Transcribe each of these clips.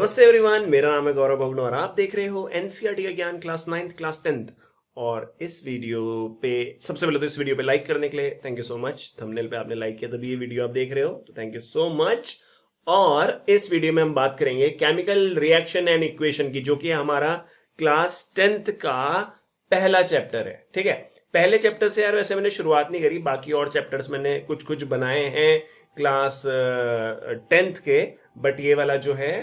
नमस्ते एवरीवन, मेरा नाम है गौरव भगनोर और आप देख रहे हो एनसीईआरटी का ज्ञान क्लास 9th क्लास 10th। और इस वीडियो पे सबसे पहले तो इस वीडियो पे लाइक करने के लिए thank you so much. Thumbnail पे आपने लाइक किया तभी ये वीडियो आप देख रहे हो, तो थैंक यू सो मच। और इस वीडियो में हम बात करेंगे केमिकल रिएक्शन एंड इक्वेशन की, जो कि हमारा क्लास 10th का पहला चैप्टर है। ठीक है, पहले चैप्टर से यार वैसे मैंने शुरुआत नहीं करी, बाकी और चैप्टर्स मैंने कुछ कुछ बनाए हैं क्लास 10th के, बट ये वाला जो है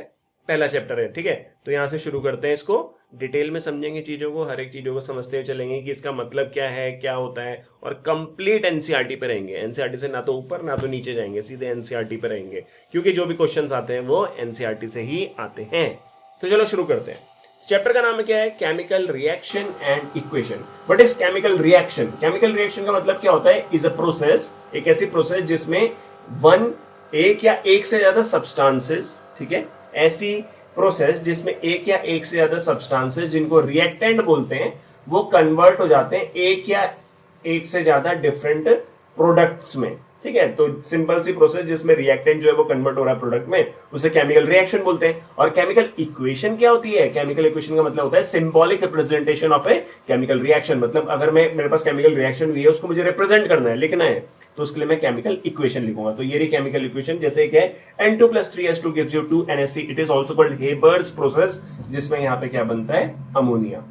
पहला चैप्टर है। ठीक है, तो यहां से शुरू करते हैं, इसको डिटेल में समझेंगे, चीजों को, हर एक चीजों को समझते हुए चलेंगे कि इसका मतलब क्या है, क्या होता है, और कंप्लीट एनसीईआरटी पे रहेंगे। एनसीईआरटी से ना तो ऊपर ना तो नीचे जाएंगे, सीधे एनसीईआरटी पे रहेंगे, क्योंकि जो भी क्वेश्चंस आते हैं वो एनसीईआरटी से ही आते हैं। तो चलो शुरू करते हैं। चैप्टर का नाम क्या है? Chemical reaction and equation. What is chemical reaction? Chemical reaction का मतलब क्या होता है? इज अ प्रोसेस, एक ऐसी प्रोसेस जिसमें एक या एक से ज्यादा सब्सटेंसेस, ठीक है, ऐसी प्रोसेस जिसमें एक या एक से ज्यादा सब्सटेंसेस जिनको रिएक्टेंट बोलते हैं, वो कन्वर्ट हो जाते हैं एक या एक से ज्यादा डिफरेंट प्रोडक्ट्स में। ठीक है, तो सिंपल सी प्रोसेस जिसमें रिएक्टेंट जो है वो कन्वर्ट हो रहा है प्रोडक्ट में, उसे केमिकल रिएक्शन बोलते हैं। और केमिकल इक्वेशन क्या होती है? केमिकल इक्वेशन का मतलब होता है symbolic representation of a chemical reaction. मतलब अगर मेरे पास केमिकल रिएक्शन हुई है, उसको मुझे रिप्रेजेंट करना है, लिखना है, तो उसके लिए मैं केमिकल इक्वेशन लिखूंगा। तो ये रही केमिकल इक्वेशन। जैसे एक है N2 + 3S2 gives you 2 NH3, it is also called Haber's process, जिसमें यहाँ पे क्या बनता है? अमोनिया।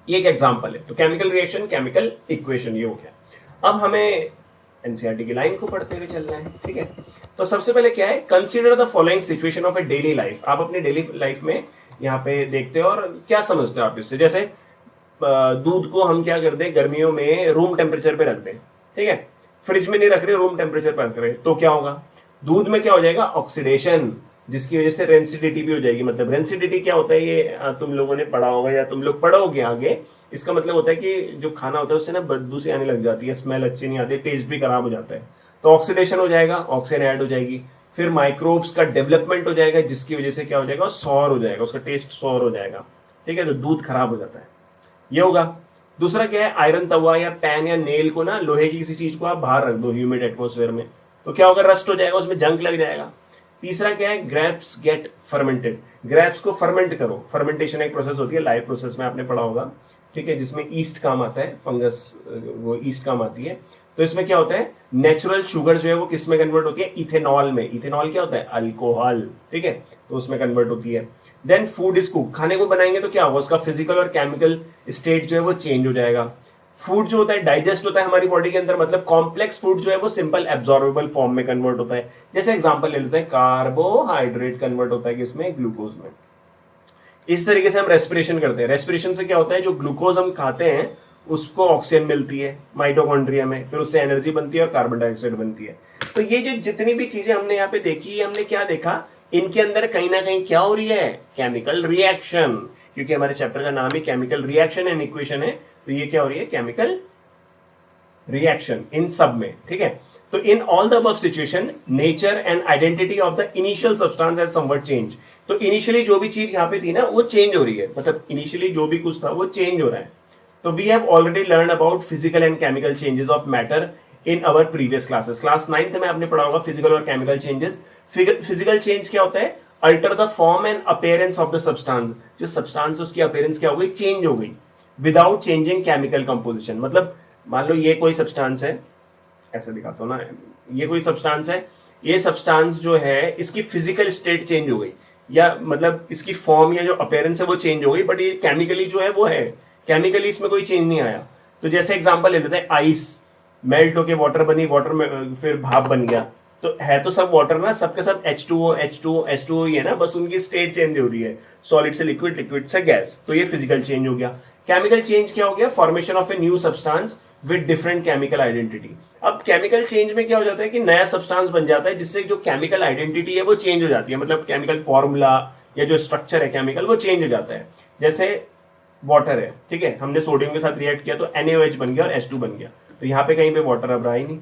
ये एक एग्जांपल है। तो केमिकल रिएक्शन, केमिकल इक्वेशन, ये हो गया। अब हमें एनसीईआरटी की लाइन को पढ़ते हुए चलना है। ठीक है, तो सबसे पहले क्या है? Consider the following situation of A daily life. आप अपने डेली लाइफ में यहाँ पे देखते हो और क्या समझते हो आप इससे। जैसे दूध को हम क्या करते हैं, गर्मियों में रूम टेम्परेचर पे रख दें, ठीक है, फ्रिज में नहीं रख रहे, रूम टेम्परेचर पर रख रहे, तो क्या होगा? दूध में क्या हो जाएगा? ऑक्सीडेशन, जिसकी वजह से रेंसिडिटी भी हो जाएगी। मतलब रेंसिडिटी क्या होता है, ये तुम लोगों ने पढ़ा होगा या तुम लोग पढ़ोगे आगे। इसका मतलब होता है कि जो खाना होता है उससे ना बदबू सी आने लग जाती है, स्मेल अच्छी नहीं आती, टेस्ट भी खराब हो जाता है। तो ऑक्सीडेशन हो जाएगा, ऑक्सीजन ऐड हो जाएगी, फिर माइक्रोब्स का डेवलपमेंट हो जाएगा, जिसकी वजह से क्या हो जाएगा? सौर हो जाएगा, उसका टेस्ट सौर हो जाएगा। ठीक है, तो दूध खराब हो जाता है, ये होगा। दूसरा क्या है? आयरन तवा या पैन या नेल को ना, लोहे की किसी चीज को आप बाहर रख दो ह्यूमिड एटमोस्फेयर में, तो क्या होगा? रस्ट हो जाएगा, उसमें जंग लग जाएगा। तीसरा क्या है? Grapes get fermented. ग्रेप्स को फर्मेंट करो। फर्मेंटेशन एक प्रोसेस होती है, लाइव प्रोसेस में आपने पढ़ा होगा, ठीक है, जिसमें ईस्ट काम आता है, फंगस वो ईस्ट काम आती है। तो इसमें क्या होता है? नेचुरल शुगर जो है वो किस में कन्वर्ट होती है? इथेनॉल में। इथेनॉल क्या होता है? अल्कोहल, ठीक है, तो उसमें कन्वर्ट होती है। Then food is cook. खाने को बनाएंगे तो क्या होगा? उसका फिजिकल और केमिकल स्टेट जो है वो चेंज हो जाएगा। फूड जो होता है डाइजेस्ट होता है हमारी बॉडी के अंदर, मतलब कॉम्प्लेक्स फूड जो है वो सिंपल एब्जॉर्बेबल फॉर्म में कन्वर्ट होता है। जैसे एग्जांपल ले लेते हैं, कार्बोहाइड्रेट कन्वर्ट होता है किसमें? ग्लूकोज में। इस तरीके से हम रेस्पिरेशन करते हैं। रेस्पिरेशन से क्या होता है? जो ग्लूकोज हम खाते हैं उसको ऑक्सीजन मिलती है माइटोकॉन्ड्रिया में, फिर उससे एनर्जी बनती है और कार्बन डाइऑक्साइड बनती है। तो ये जो जितनी भी चीजें हमने यहाँ पे देखी, हमने क्या देखा? इनके अंदर कहीं ना कहीं क्या हो रही है? केमिकल रिएक्शन, क्योंकि हमारे चैप्टर का नाम ही केमिकल रिएक्शन एंड इक्वेशन है। तो ये क्या हो रही है? केमिकल रिएक्शन इन सब में। ठीक है, तो in all the above situation nature and identity of the initial substance has somewhat change. तो इनिशियली जो भी चीज यहाँ पे थी ना वो चेंज हो रही है, मतलब इनिशियली जो भी कुछ था वो चेंज हो रहा है। तो we have already learn about physical and chemical changes of matter in our previous classes. Class 9th में आपने पढ़ा होगा फिजिकल और केमिकल चेंजेस। फिजिकल चेंज क्या होता है? Alter the form and appearance of the substance. जो सब्सटेंस उसकी अपीयरेंस क्या हो गई? चेंज हो गई, विदाउट चेंजिंग केमिकल कंपोजिशन। मतलब मान लो ये कोई सब्सटेंस है, ऐसे दिखाता हूं ना, ये कोई सब्सटेंस है, ये सब्सटेंस जो है इसकी फिजिकल स्टेट चेंज हो गई, या मतलब इसकी फॉर्म या जो अपीयरेंस है वो चेंज हो गई, बट ये केमिकली जो है वो है, केमिकली इसमें कोई चेंज नहीं आया। तो जैसे एग्जांपल ले लेते हैं, आइस मेल्ट होके वाटर बनी, वाटर में फिर भाप बन गया, तो है तो सब वाटर ना, सबके सब H2O H2O H2O ही है ना, बस उनकी स्टेट चेंज हो रही है, सॉलिड से लिक्विड, लिक्विड से गैस। तो ये फिजिकल चेंज हो गया। केमिकल चेंज क्या हो गया? Formation of a new substance with different chemical identity. अब केमिकल चेंज में क्या हो जाता है कि नया सब्सटेंस बन जाता है, जिससे जो केमिकल आइडेंटिटी है वो चेंज हो जाती है, मतलब केमिकल फॉर्मूला या जो स्ट्रक्चर है केमिकल वो चेंज हो जाता है। जैसे वाटर है, ठीक है, हमने सोडियम के साथ रिएक्ट किया तो NaOH बन गया और H2 बन गया, तो यहाँ पे कहीं पे वाटर अब रहा ही नहीं,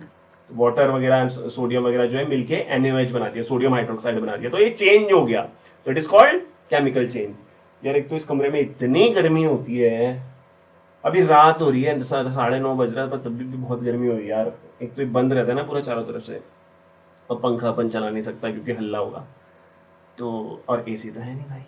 वाटर वगैरह सोडियम वगैरह जो है मिलके NaOH बना दिया, सोडियम हाइड्रोक्साइड बना दिया, तो ये चेंज हो गया। तो it is called chemical change. यार एक तो इस कमरे में इतनी गर्मी होती है, अभी रात हो रही है, 9:30 बज रहा है, पर तब भी बहुत गर्मी हो रही है यार। एक तो ये बंद रहता है ना पूरा चारों तरफ से, और पंखा अपन चला नहीं सकता क्योंकि हल्ला होगा। तो और एसी तो है नहीं भाई,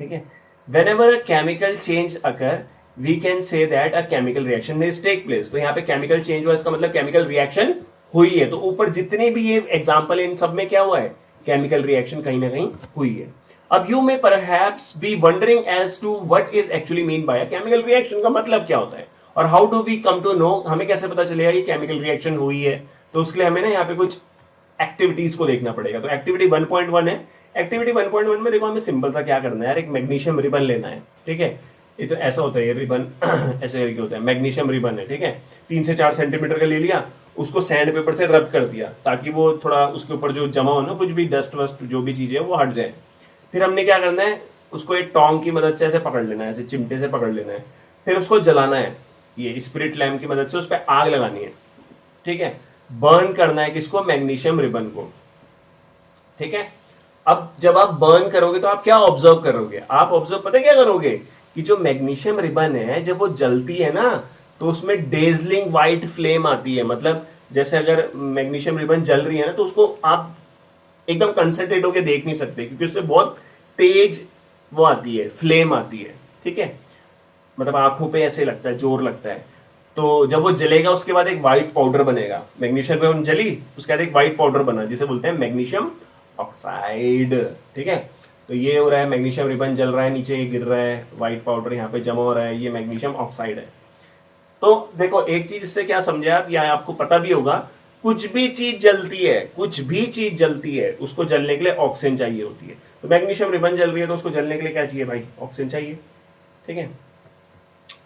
ठीक है। Whenever a chemical change occur we can say that a chemical reaction is take place. तो यहाँ पे केमिकल चेंज हुआ, इसका मतलब केमिकल रिएक्शन हुई है। तो ऊपर जितने भी ये एग्जाम्पल इन सब में क्या हुआ है, केमिकल रिएक्शन कहीं ना कहीं हुई है। अब you may perhaps be wondering as to what is actually mean by chemical reaction, का मतलब क्या होता है और how do we come to know, हमें कैसे पता चलेगा ये केमिकल रिएक्शन हुई है। तो उसके लिए हमें ना यहाँ पे कुछ एक्टिविटीज को देखना पड़ेगा। तो एक्टिविटी 1.1 है। एक्टिविटी 1.1 में देखो हमें सिंपल सा क्या करना है यार, एक मैग्नीशियम रिबन लेना है, ठीक है। ये तो ऐसा होता है, ये रिबन ऐसे करके होता है, मैग्नीशियम रिबन है, ठीक है। 3 से 4 सेंटीमीटर का ले लिया, उसको सैंड पेपर से रब कर दिया ताकि वो थोड़ा उसके ऊपर जो जमा हो ना, कुछ भी डस्ट वस्ट जो भी चीज़ है वो हट जाए। फिर हमने क्या करना है, उसको एक टोंग की मदद से ऐसे पकड़ लेना है, ऐसे चिमटे से पकड़ लेना है। फिर उसको जलाना है, ये स्पिरिट लैम्प की मदद से उस पर आग लगानी है, ठीक है। बर्न करना है किसको, मैग्नीशियम रिबन को, ठीक है। अब जब आप बर्न करोगे तो आप क्या ऑब्जर्व करोगे, आप ऑब्जर्व पता है क्या करोगे कि जो मैग्नीशियम रिबन है जब वो जलती है ना तो उसमें डेजलिंग व्हाइट फ्लेम आती है। मतलब जैसे अगर मैग्नीशियम रिबन जल रही है ना तो उसको आप एकदम कंसंट्रेट होकर देख नहीं सकते क्योंकि उससे बहुत तेज वो आती है, फ्लेम आती है, ठीक है। मतलब आंखों पे ऐसे लगता है, जोर लगता है। तो जब वो जलेगा उसके बाद एक व्हाइट पाउडर बनेगा, मैग्नीशियम रिबन जली उसके बाद एक व्हाइट पाउडर बना जिसे बोलते हैं मैग्नीशियम ऑक्साइड, ठीक है। तो ये हो रहा है, मैग्नीशियम रिबन जल रहा है, नीचे ये गिर रहा है, व्हाइट पाउडर यहाँ पे जमा हो रहा है, ये मैग्नीशियम ऑक्साइड है। तो देखो एक चीज इससे क्या समझे आप, या आपको पता भी होगा, कुछ भी चीज जलती है, कुछ भी चीज जलती है उसको जलने के लिए ऑक्सीजन चाहिए होती है। तो मैग्नीशियम रिबन जल रही है तो उसको जलने के लिए क्या चाहिए भाई, ऑक्सीजन चाहिए, ठीक है।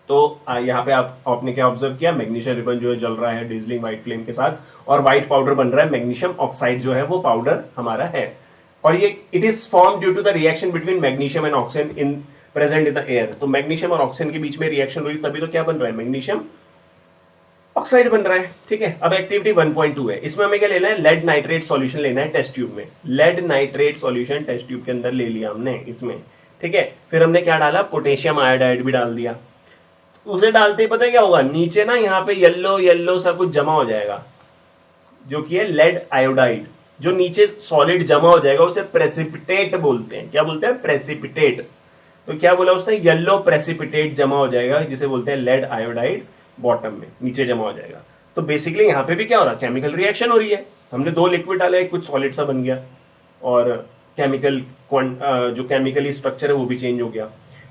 तो यहाँ पे आपने क्या ऑब्जर्व किया, मैग्नीशियम रिबन जो है जल रहा है डेजलिंग व्हाइट फ्लेम के साथ और व्हाइट पाउडर बन रहा है, मैग्नीशियम ऑक्साइड जो है वो पाउडर हमारा है। और ये it is form due to the reaction between magnesium and oxygen in present in the air. तो मैग्नीशियम और ऑक्सीजन के बीच में रिएक्शन हुई तभी तो क्या बन रहा है, मैग्नीशियम ऑक्साइड बन रहा है, ठीक है। अब एक्टिविटी 1.2 है, इसमें हमें क्या लेना है, लेड नाइट्रेट सॉल्यूशन लेना है टेस्ट ट्यूब में। Lead nitrate solution test tube के अंदर ले लिया हमने इसमें, ठीक है। फिर हमने क्या डाला, पोटेशियम आयोडाइड भी डाल दिया। उसे डालते ही पता है क्या होगा, नीचे ना यहाँ पे येलो येलो सा कुछ जमा हो जाएगा जो कि है लेड आयोडाइड। जो नीचे सॉलिड जमा हो जाएगा उसे प्रेसिपिटेट बोलते हैं। क्या बोलते हैं, प्रेसिपिटेट। तो क्या बोला उसने, येलो प्रेसिपिटेट जमा हो जाएगा जिसे बोलते हैं लेड आयोडाइड, बॉटम में नीचे जमा हो जाएगा। तो बेसिकली यहाँ पे भी क्या हो रहा है, केमिकल रिएक्शन हो रही है। हमने 2 लिक्विड डाले, कुछ सॉलिड सा बन गया और केमिकल जो केमिकली स्ट्रक्चर है वो भी चेंज हो गया।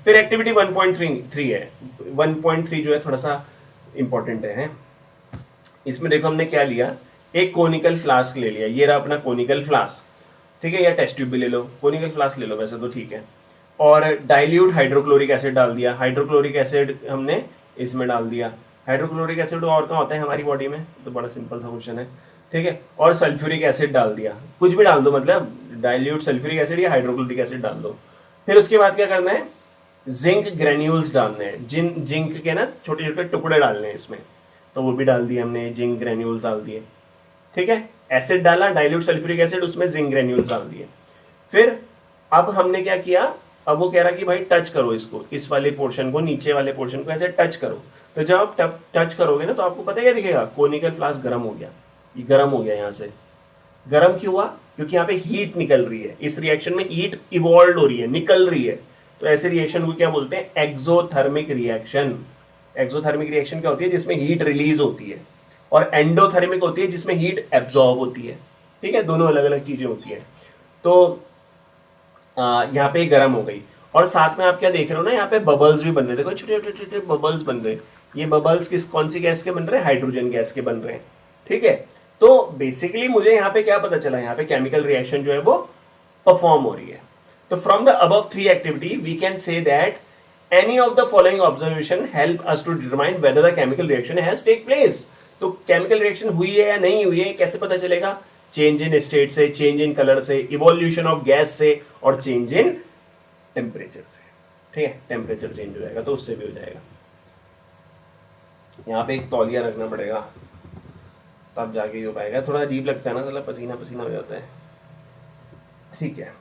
फिर एक्टिविटी 1.3 है। 1.3 जो है थोड़ा सा इंपॉर्टेंट है। इसमें देखो हमने क्या लिया, एक कोनिकल फ्लास्क ले लिया, ये रहा अपना कोनिकल फ्लास्क, ठीक है। या टेस्ट ट्यूब भी ले लो, कोनिकल फ्लास्क ले लो वैसे तो ठीक है। और डाइल्यूट हाइड्रोक्लोरिक एसिड डाल दिया, हाइड्रोक्लोरिक एसिड हमने इसमें डाल दिया। हाइड्रोक्लोरिक एसिड और कहाँ होता है हमारी बॉडी में, तो बड़ा सिंपल सा क्वेश्चन है, ठीक है। और सल्फ्यूरिक एसिड डाल दिया, कुछ भी डाल दो, मतलब डाइल्यूट सल्फ्यूरिक एसिड या हाइड्रोक्लोरिक एसिड डाल दो। फिर उसके बाद क्या करना है, जिंक ग्रेन्यूल्स डालने हैं, जिंक के ना छोटे छोटे टुकड़े डालने हैं इसमें, तो वो भी डाल दिए हमने, जिंक ग्रेन्यूल्स डाल दिए, ठीक है। एसिड डाला डाइल्यूट सल्फ्यूरिक एसिड, उसमें जिंक ग्रेन्यूल्स डाल दिए। फिर अब हमने क्या किया, अब वो कह रहा कि भाई टच करो इसको, इस वाले पोर्शन को, नीचे वाले पोर्शन को ऐसे टच करो। तो जब आप टच करोगे ना तो आपको पता है क्या दिखेगा, कोनिकल फ्लास्क गर्म हो गया, ये गर्म हो गया। यहाँ से गर्म क्यों हुआ, क्योंकि यहाँ पे हीट निकल रही है, इस रिएक्शन में हीट इवॉल्व हो रही है, निकल रही है। तो ऐसे रिएक्शन को क्या बोलते हैं, एक्सोथर्मिक रिएक्शन। एक्सोथर्मिक रिएक्शन क्या होती है, जिसमें हीट रिलीज होती है। और एंडोथर्मिक होती है जिसमें हीट एब्जॉर्ब होती है, ठीक है। दोनों अलग अलग चीजें होती है। तो यहाँ पे गर्म हो गई और साथ में आप क्या देख रहे हो ना, यहाँ पे बबल्स भी बन रहे, देखो छोटे छोटे छोटे बबल्स बन रहे। ये बबल्स कौन सी गैस के बन रहे हैं, हाइड्रोजन गैस के बन रहे हैं, ठीक है। तो बेसिकली मुझे यहाँ पे क्या पता चला, यहाँ पे केमिकल रिएक्शन जो है वो परफॉर्म हो रही है। तो from the above 3 activity we can say that any of the following observation help us to determine whether the chemical reaction has take place. तो केमिकल रिएक्शन हुई है या नहीं हुई है कैसे पता चलेगा, चेंज इन स्टेट से, चेंज इन कलर से, इवोल्यूशन ऑफ गैस से और चेंज इन टेम्परेचर से, ठीक है। टेम्परेचर चेंज हो जाएगा तो उससे भी हो जाएगा। यहाँ पे एक तौलिया रखना पड़ेगा तब जाके हो पाएगा, थोड़ा अजीब लगता है ना, मतलब पसीना पसीना हो जाता है, ठीक है।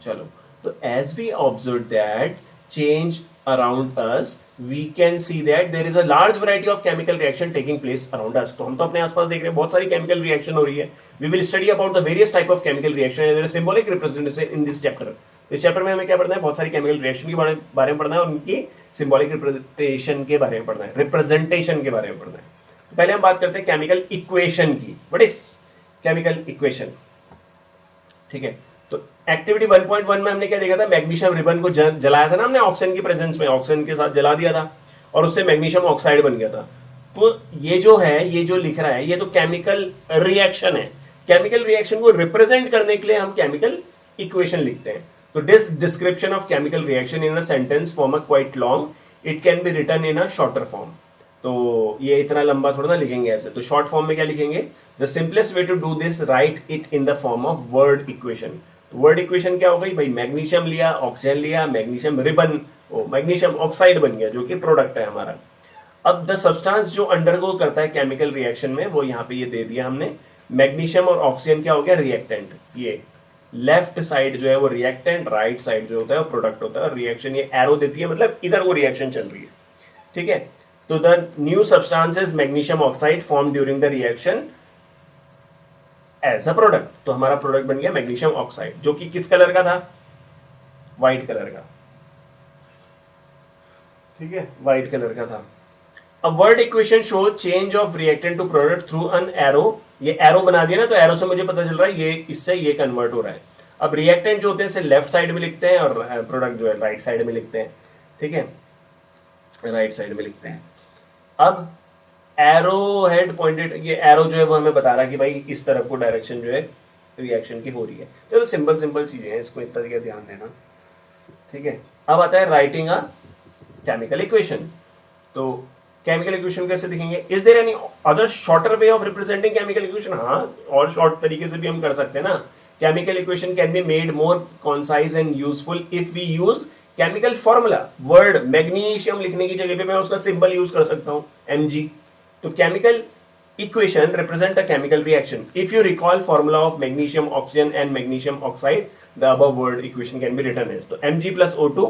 चलो, तो as we observe that change around us, we can see that there is a large variety of chemical reaction taking place around us. तो हम तो अपने आसपास देख रहे हैं बहुत सारी chemical reaction हो रही है. We will study about the various type of chemical reaction and their symbolic representation in this chapter. तो इस चैप्टर में हमें क्या पढ़ना है, बहुत सारी केमिकल रिएक्शन के बारे में पढ़ना है और उनकी सिंबॉलिक रिप्रेजेंटेशन के बारे में पढ़ना है, रिप्रेजेंटेशन के बारे में पढ़ना है. तो पहले हम बात करते हैं केमिकल इक्वेशन की. What is chemical equation? ठीक है, तो एक्टिविटी 1.1 में हमने क्या देखा था, मैग्नीशियम रिबन को जलाया था ना हमने ऑक्सीजन की प्रेजेंस में, ऑक्सीजन के साथ जला दिया था और उससे मैग्नीशियम ऑक्साइड बन गया था. तो ये जो है, ये जो लिख रहा है, ये तो केमिकल रिएक्शन है. केमिकल रिएक्शन को रिप्रेजेंट करने के लिए हम केमिकल इक्वेशन लिखते हैं. तो this description of chemical reaction in a sentence form a quite long, it can be written in a shorter form. तो ये इतना लंबा थोड़ा ना लिखेंगे ऐसे, तो शॉर्ट फॉर्म में क्या लिखेंगे, the simplest way to do this, write it in the form of word equation. तो वर्ड इक्वेशन क्या हो गई भाई, मैग्नीशियम लिया, ऑक्सीजन लिया, मैग्नीशियम रिबन, मैग्नीशियम ऑक्साइड बन गया जो कि प्रोडक्ट है हमारा. अब द सब्सटेंस जो अंडरगो करता है केमिकल रिएक्शन में, वो यहाँ पे ये दे दिया हमने. मैग्नीशियम और ऑक्सीजन क्या हो गया, रिएक्टेंट. ये लेफ्ट साइड जो है वो रिएक्टेंट, राइट साइड जो होता है वो प्रोडक्ट होता है. और रिएक्शन ये एरो देती है, मतलब इधर वो रिएक्शन चल रही है. ठीक है, तो the new substance is magnesium oxide form during the reaction as a product. तो हमारा प्रोडक्ट बन गया मैग्नीशियम ऑक्साइड, जो कि किस कलर का था, व्हाइट कलर का. ठीक है, व्हाइट कलर का था. अब word equation show change of reactant to product through an arrow. ये एरो बना दिया ना, तो एरो से मुझे पता चल रहा है ये इससे ये कन्वर्ट हो रहा है. अब रिएक्टेंट जो होते हैं इसे लेफ्ट साइड में लिखते हैं और प्रोडक्ट जो है राइट साइड में लिखते हैं. ठीक है, राइट साइड में लिखते हैं. अब एरो हेड पॉइंटेड, ये एरो जो है वो हमें बता रहा है कि भाई इस तरफ को डायरेक्शन जो है रिएक्शन की हो रही है. तो सिंपल चीजें हैं, इसको इतना का ध्यान देना. ठीक है, अब आता है राइटिंग अ केमिकल इक्वेशन. तो केमिकल इक्वेशन कैसे दिखेंगे, is there any other shorter way of representing chemical equation? हाँ, और शॉर्ट तरीके से भी हम कर सकते हैं ना. Chemical equation can be made more concise and useful if we use chemical formula. Word magnesium लिखने की जगह पे मैं उसका सिंबल यूज कर सकता हूँ, Mg. तो chemical equation represent a chemical reaction. If you recall formula of magnesium oxygen and magnesium oxide, the above word equation can be written as. तो Mg plus O2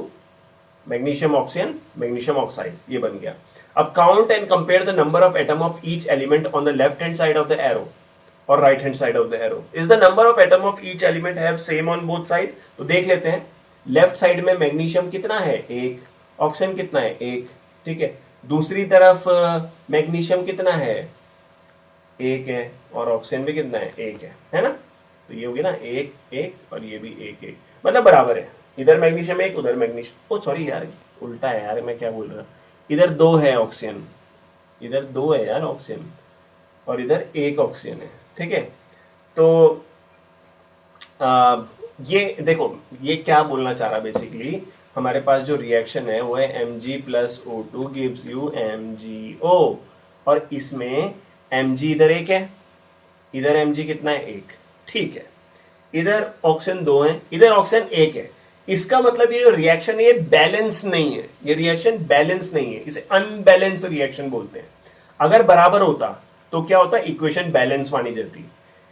magnesium oxygen magnesium oxide ये बन गया. अब count and compare the number of atom of each element on the left hand side of the arrow और right hand side of the arrow. Is the number of atom of each element have same on both side? तो देख लेते हैं. Left side में magnesium कितना है, एक. Oxygen कितना है, एक. ठीक है, दूसरी तरफ मैग्नीशियम कितना है, एक है. और ऑक्सीजन भी कितना है, एक है ना. तो ये हो गया ना, एक एक और ये भी एक एक, मतलब बराबर है. इधर मैग्नीशियम एक, उधर मैग्नीशियम, ओ सॉरी यार उल्टा है यार, मैं क्या बोल रहा. इधर दो है ऑक्सीजन, इधर दो है यार ऑक्सीजन, और इधर एक ऑक्सीजन है. ठीक है, तो ये देखो ये क्या बोलना चाह रहा बेसिकली, हमारे पास जो रिएक्शन है वो है Mg plus O2 gives you MgO. और इसमें Mg इधर एक है, इधर Mg कितना है, एक. ठीक है, इधर ऑक्सीजन दो है, इधर ऑक्सीजन एक है. इसका मतलब ये रिएक्शन ये बैलेंस नहीं है, ये रिएक्शन बैलेंस नहीं है, इसे अनबैलेंस रिएक्शन बोलते हैं. अगर बराबर होता तो क्या होता, इक्वेशन बैलेंस मानी जाती.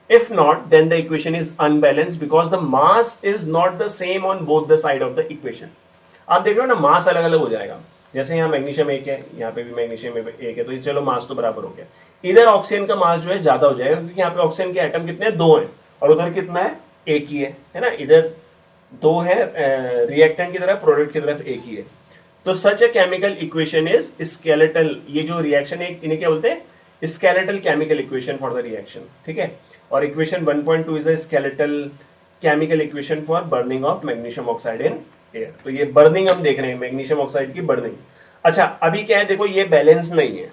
If not, then the equation is unbalanced because the mass is not the same on both the side of the equation. आप देख रहे हो ना, मास अलग अलग हो जाएगा. जैसे यहाँ मैग्नीशियम एक है, यहाँ पे भी मैग्नीशियम एक है, तो चलो मास तो बराबर हो गया. इधर ऑक्सीजन का मास जो है ज्यादा हो जाएगा क्योंकि यहाँ पे ऑक्सीजन के एटम कितने हैं, दो हैं, और उधर कितना है, एक ही है ना. इधर दो है रिएक्टेंट की तरफ, प्रोडक्ट की तरफ एक ही है. तो such a chemical equation is skeletal. ये जो रिएक्शन है इन्हें क्या बोलते हैं, skeletal chemical equation for the reaction. ठीक है, और equation 1.2 is a skeletal chemical equation for burning of magnesium oxide in air. तो ये बर्निंग हम देख रहे हैं, मैग्नीशियम ऑक्साइड की बर्निंग. अच्छा, अभी क्या है, देखो ये बैलेंस नहीं है,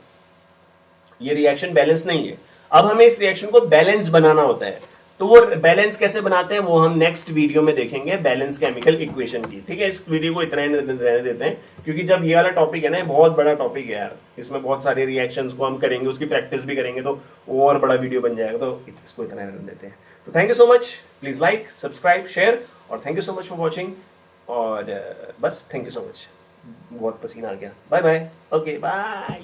ये रिएक्शन बैलेंस नहीं है. अब हमें इस रिएक्शन को बैलेंस बनाना होता है. तो वो बैलेंस कैसे बनाते हैं वो हम नेक्स्ट वीडियो में देखेंगे, बैलेंस केमिकल इक्वेशन की. ठीक है, इस वीडियो को इतना ही रहने देते हैं क्योंकि जब ये वाला टॉपिक है ना, बहुत बड़ा टॉपिक है यार, इसमें बहुत सारे रिएक्शंस को हम करेंगे, उसकी प्रैक्टिस भी करेंगे, तो और बड़ा वीडियो बन जाएगा. तो इसको इतना ही रहने देते हैं. तो thank you so much, please like subscribe share, और thank you so much for watching. और बस थैंक यू सो मच, बहुत पसीना आ गया. Bye bye, okay bye.